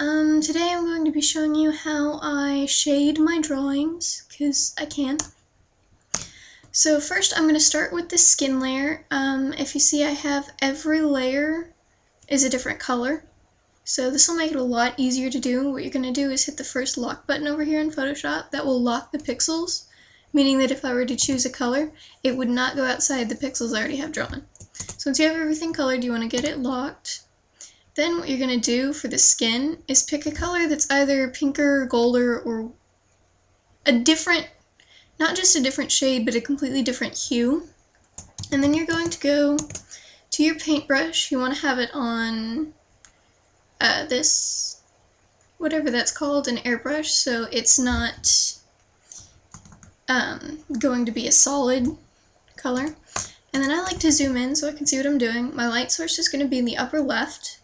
Today I'm going to be showing you how I shade my drawings, because I can. So first I'm going to start with the skin layer. If you see, I have every layer is a different color. So this will make it a lot easier to do. What you're going to do is hit the first lock button over here in Photoshop. That will lock the pixels, meaning that if I were to choose a color, it would not go outside the pixels I already have drawn. So once you have everything colored, you want to get it locked. Then what you're going to do for the skin is pick a color that's either pinker, golder, or a different, not just a different shade, but a completely different hue. And then you're going to go to your paintbrush. You want to have it on this, whatever that's called, an airbrush, so it's not going to be a solid color. And then I like to zoom in so I can see what I'm doing. My light source is going to be in the upper left.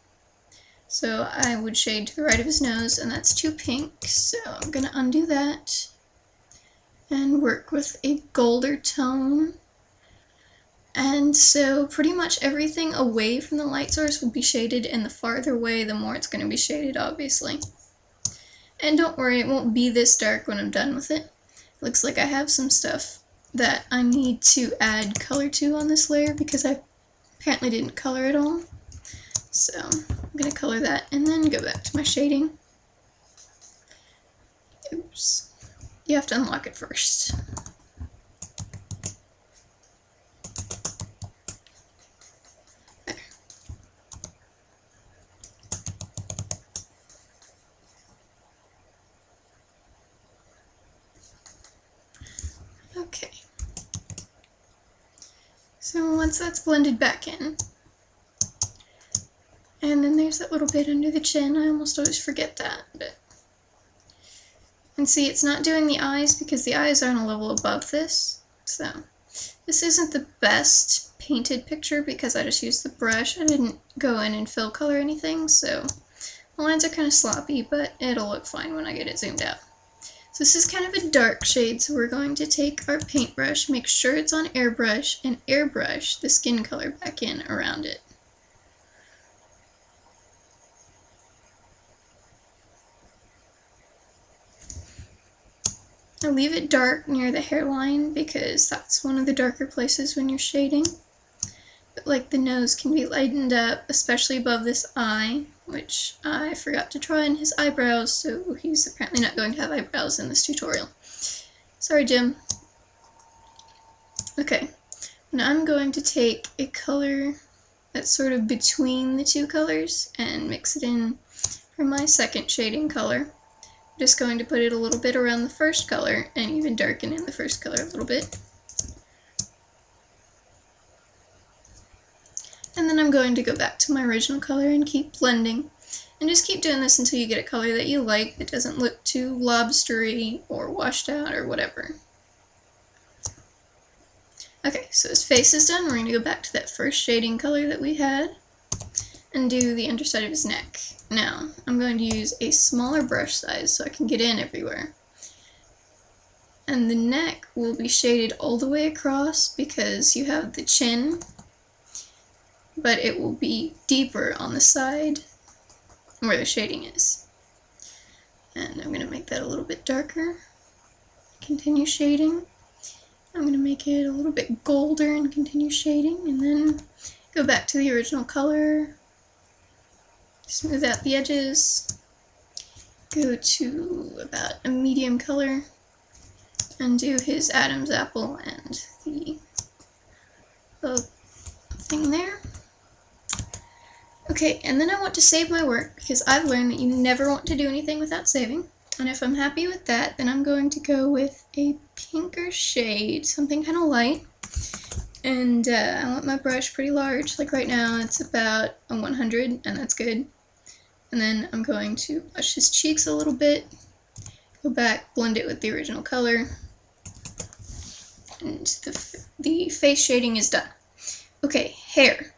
So I would shade to the right of his nose, and that's too pink, so I'm going to undo that and work with a golder tone. And so pretty much everything away from the light source would be shaded, and the farther away, the more it's going to be shaded, obviously. And don't worry, it won't be this dark when I'm done with it. It looks like I have some stuff that I need to add color to on this layer because I apparently didn't color it all. So I'm going to color that and then go back to my shading. Oops. You have to unlock it first. There. Okay. So once that's blended back in, and then there's that little bit under the chin. I almost always forget that. And see, it's not doing the eyes because the eyes are on a level above this. So this isn't the best painted picture because I just used the brush. I didn't go in and fill color or anything, so the lines are kind of sloppy, but it'll look fine when I get it zoomed out. So this is kind of a dark shade, so we're going to take our paintbrush, make sure it's on airbrush, and airbrush the skin color back in around it. I leave it dark near the hairline because that's one of the darker places when you're shading. But like the nose can be lightened up, especially above this eye, which I forgot to draw in his eyebrows, so he's apparently not going to have eyebrows in this tutorial. Sorry, Jim. Okay, now I'm going to take a color that's sort of between the two colors and mix it in for my second shading color. Just going to put it a little bit around the first color and even darken in the first color a little bit. And then I'm going to go back to my original color and keep blending. And just keep doing this until you get a color that you like that doesn't look too lobstery or washed out or whatever. Okay, so his face is done. We're going to go back to that first shading color that we had and do the underside of his neck. Now, I'm going to use a smaller brush size so I can get in everywhere. And the neck will be shaded all the way across because you have the chin, but it will be deeper on the side where the shading is. And I'm going to make that a little bit darker. Continue shading. I'm going to make it a little bit golder and continue shading, and then go back to the original color. Smooth out the edges, go to about a medium color, and do his Adam's apple and the thing there. Okay, and then I want to save my work because I've learned that you never want to do anything without saving. And if I'm happy with that, then I'm going to go with a pinker shade, something kind of light. And I want my brush pretty large, like right now it's about a 100, and that's good. And then I'm going to brush his cheeks a little bit, go back, blend it with the original color, and the face shading is done. Okay, hair.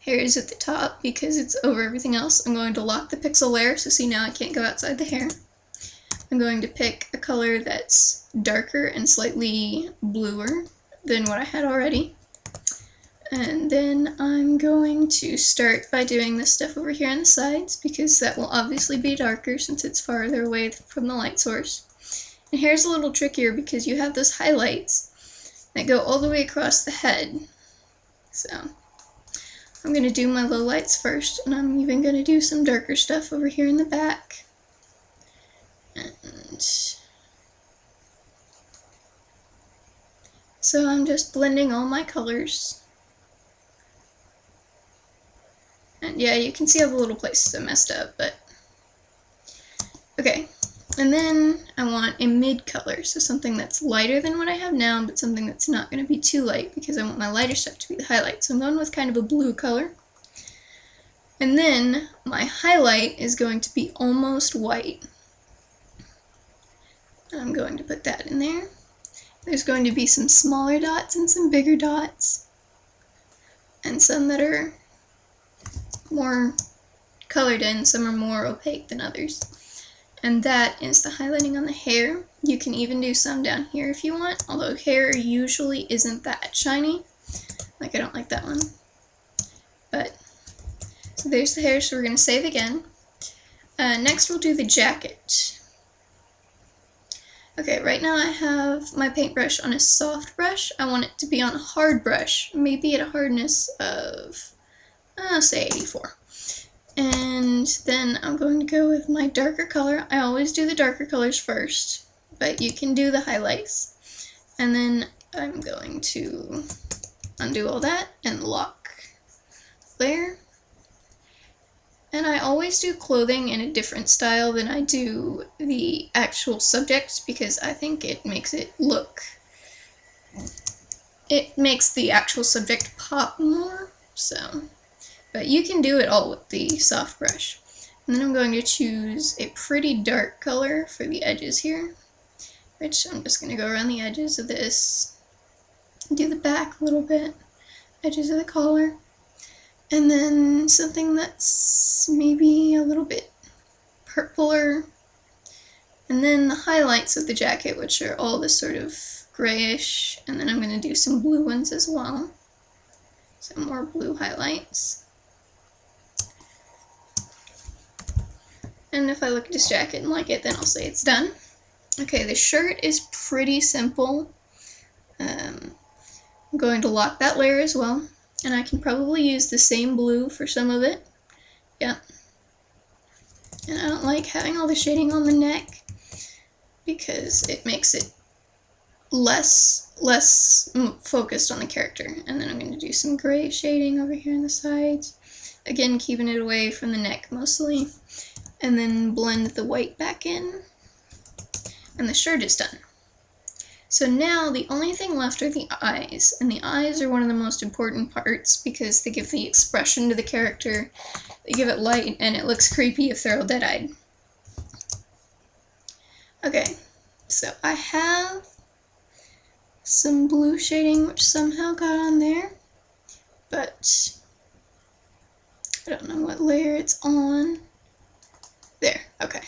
Hair is at the top because it's over everything else. I'm going to lock the pixel layer, so see now I can't go outside the hair. I'm going to pick a color that's darker and slightly bluer than what I had already. And then I'm going to start by doing this stuff over here on the sides, because that will obviously be darker since it's farther away from the light source. And here's a little trickier because you have those highlights that go all the way across the head. So I'm going to do my low lights first, and I'm even going to do some darker stuff over here in the back. And so I'm just blending all my colors. And yeah, you can see all the little places I messed up, but okay. And then I want a mid color, so something that's lighter than what I have now, but something that's not going to be too light because I want my lighter stuff to be the highlight. So I'm going with kind of a blue color. And then my highlight is going to be almost white. And I'm going to put that in there. There's going to be some smaller dots and some bigger dots, and some that are more colored in, some are more opaque than others. And that is the highlighting on the hair. You can even do some down here if you want, although hair usually isn't that shiny. Like, I don't like that one. But, so there's the hair, so we're going to save again. Next we'll do the jacket. Okay, right now I have my paintbrush on a soft brush. I want it to be on a hard brush, maybe at a hardness of, say 84. And then I'm going to go with my darker color. I always do the darker colors first, but you can do the highlights. And then I'm going to undo all that and lock there. And I always do clothing in a different style than I do the actual subject, because I think it makes it look, it makes the actual subject pop more, so. But you can do it all with the soft brush. And then I'm going to choose a pretty dark color for the edges here, which I'm just going to go around the edges of this, do the back a little bit, edges of the collar. And then something that's maybe a little bit purpler. And then the highlights of the jacket, which are all this sort of grayish. And then I'm going to do some blue ones as well. Some more blue highlights. And if I look at this jacket and like it, then I'll say it's done. Okay, the shirt is pretty simple. I'm going to lock that layer as well. And I can probably use the same blue for some of it. Yeah. And I don't like having all the shading on the neck because it makes it less focused on the character. And then I'm going to do some gray shading over here on the sides. Again, keeping it away from the neck mostly. And then blend the white back in. And the shirt is done. So now the only thing left are the eyes, and the eyes are one of the most important parts because they give the expression to the character, they give it light, and it looks creepy if they're all dead-eyed. Okay, so I have some blue shading which somehow got on there, but I don't know what layer it's on. There, okay.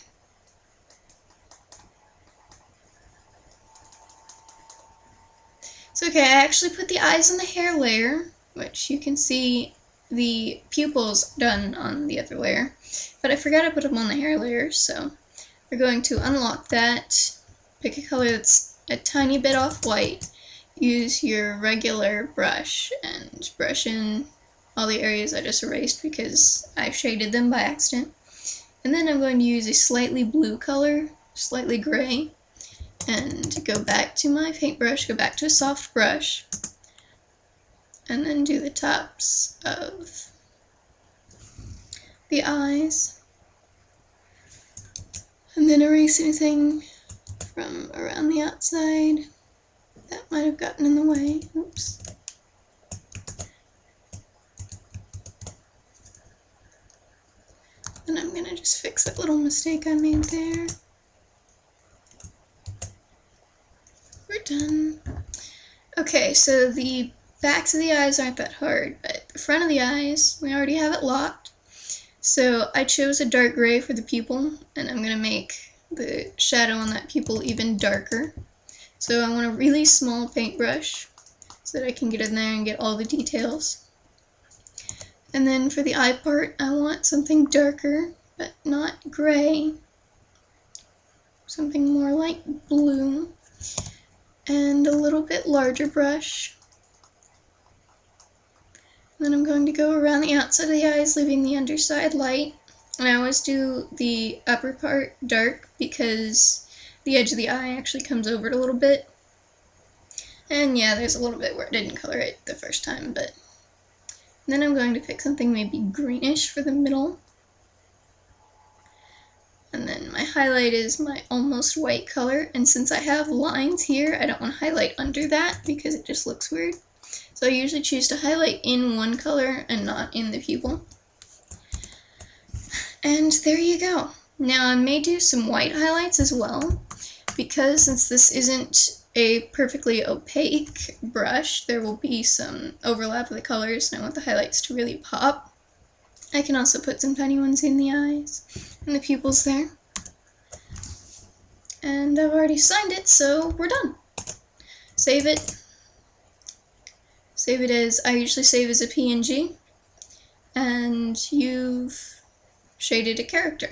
So okay, I actually put the eyes on the hair layer, which you can see the pupils done on the other layer, but I forgot to put them on the hair layer, so we're going to unlock that, pick a color that's a tiny bit off white, use your regular brush, and brush in all the areas I just erased because I shaded them by accident. And then I'm going to use a slightly blue color, slightly gray, and go back to my paintbrush, go back to a soft brush, and then do the tops of the eyes, and then erase anything from around the outside that might have gotten in the way. Oops. And I'm gonna just fix that little mistake I made there. We're done. Okay, so the backs of the eyes aren't that hard, but the front of the eyes, we already have it locked. So I chose a dark gray for the pupil, and I'm going to make the shadow on that pupil even darker. So I want a really small paintbrush, so that I can get in there and get all the details. And then for the eye part, I want something darker, but not gray. Something more like blue. And a little bit larger brush. Then I'm going to go around the outside of the eyes, leaving the underside light. And I always do the upper part dark because the edge of the eye actually comes over it a little bit. And yeah, there's a little bit where I didn't color it the first time, but then I'm going to pick something maybe greenish for the middle. And then my highlight is my almost white color, and since I have lines here, I don't want to highlight under that because it just looks weird. So I usually choose to highlight in one color and not in the pupil. And there you go. Now I may do some white highlights as well, because since this isn't a perfectly opaque brush, there will be some overlap of the colors, and I want the highlights to really pop. I can also put some tiny ones in the eyes and the pupils there. And I've already signed it, so we're done. Save it. Save it as, I usually save as a PNG, and you've shaded a character.